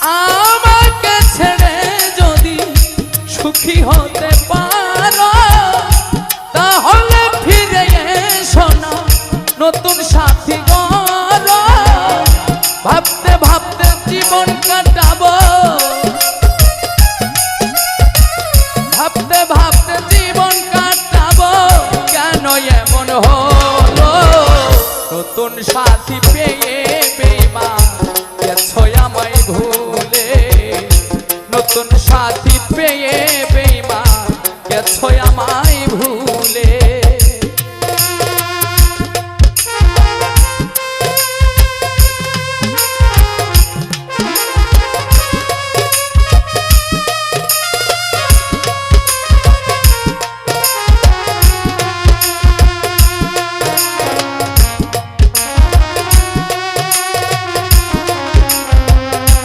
আমাকে ছেড়ে যদি সুখী হতে পারো তাহলে ফিরে এসো না নতুন সাথী গড়ো। ভাবতে ভাবতে জীবন কাটাবো, ভাবতে ভাবতে জীবন কাটাবো, কেন এমন হলো? নতুন সাথী পেয়ে বেঈমান গেছো আমায় ভুলে, নতুন সাথী